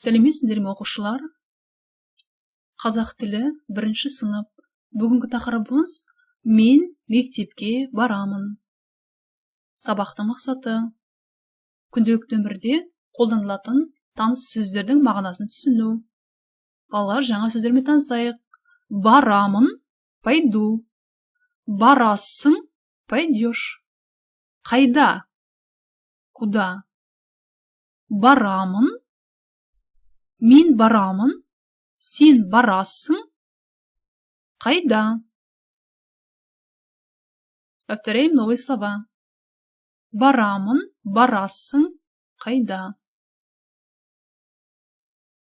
Сәлеметсіздер ме оқушылар? Қазақ тілі 1-ші сынып. Бүгінгі тақырыбымыз мен мектепке барамын. Сабақтың мақсаты күнделікті өмірде қолданылатын таныс сөздердің мағынасын түсіну. Балалар, жаңа сөздермен танысайық. Барамын, пойду. Барасың, пойдешь. Қайда? Куда? Барамын. Мен барамын. Сен барасың. Қайда? Повторяем новые слова. Барамын, барасың, қайда?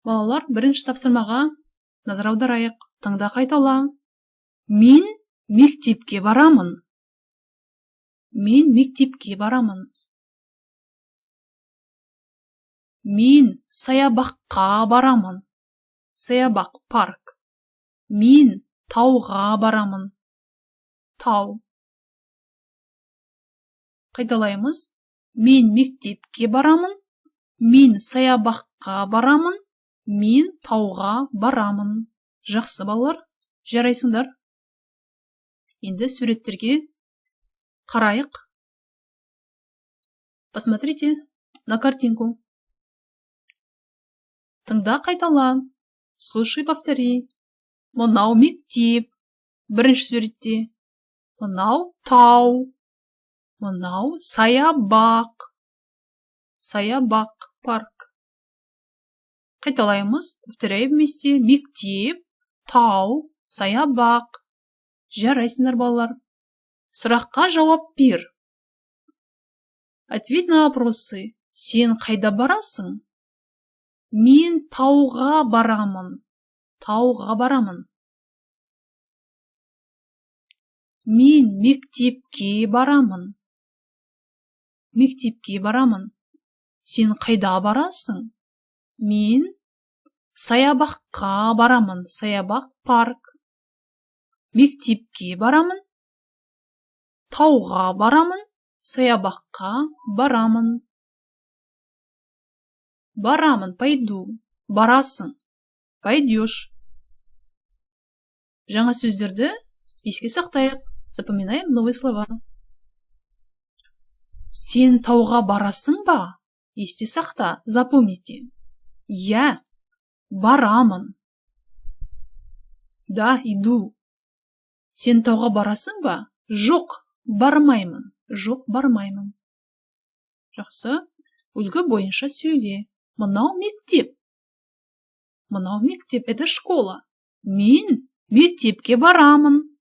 Балалар, 1-ші тапсырмаға назар аударайық. Тыңда, қайтала. Мен мектепке барамын. Мен мектепке барамын. Мен саябаққа барамын. Саябақ, парк. Мен тауға барамын. Тау. Қайталаймыз. Мен мектепке барамын. Мен саябаққа барамын. Мен тауға барамын. Жақсы, балалар, жарайсыңдар. Енді суреттерге қарайық. Посмотрите на картинку. Тыңда, қайтала. Слушай, повтори. Мынау мектеп. 1-ші суретте. Мынау тау. Мынау саябақ. Саябақ, парк. Қайталаймыз. Повторяй вместе. Мектеп, тау, саябақ. Жарайсыңдар, балалар. Сұраққа жауап бер. Ответь на вопросы. Сен қайда барасың? Мен тауға барамын. Тауға барамын. Мен мектепке барамын. Мектепке барамын. Сен қайда барасың? Мен саябаққа барамын. Саябақ, парк. Мектепке барамын. Тауға барамын. Саябаққа барамын. Барамын, пойду. Барасың. Пойдешь. Жаңа сөздерді еске сақтайық. Запоминаем новые слова. Сен тауға барасың ба? Есте сақта. Запомните. Я барамын. Да, иду. Сен тауға барасың ба? Жоқ, бармаймын. Жоқ, бармаймын. Жақсы. Үлгі бойынша сөйле. Мынау мектеп. Мынау мектеп, это школа. Мен мектепке барамын.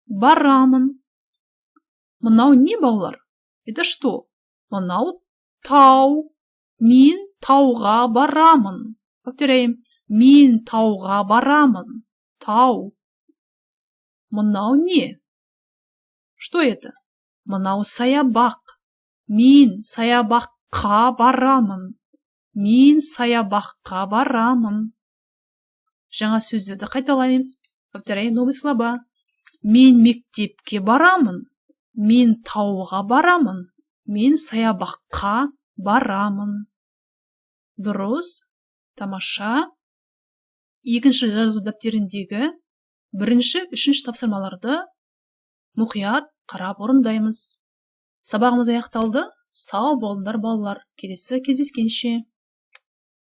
Барамын. Мынау не, балалар? Это что? Мынау тау. Мен тауға барамын. Повторяем. Мен тауға барамын. Тау. Мынау не? Что это? Мынау саябақ. Мен саябаққа барамын. Мен саябаққа барамын. Жаңа сөздерді қайталаймыз. Повторяем новые слова. Мен мектепке барамын. Мен тауға барамын. Мен саябаққа барамын. Дұрыс. Тамаша. 2-ші жазу дәптеріндегі 1-ші, 3-ші тапсырмаларды мұқият қарап орындаймыз. Сабағымыз аяқталды. Сау болыңдар, балалар. Келесі кездескенше.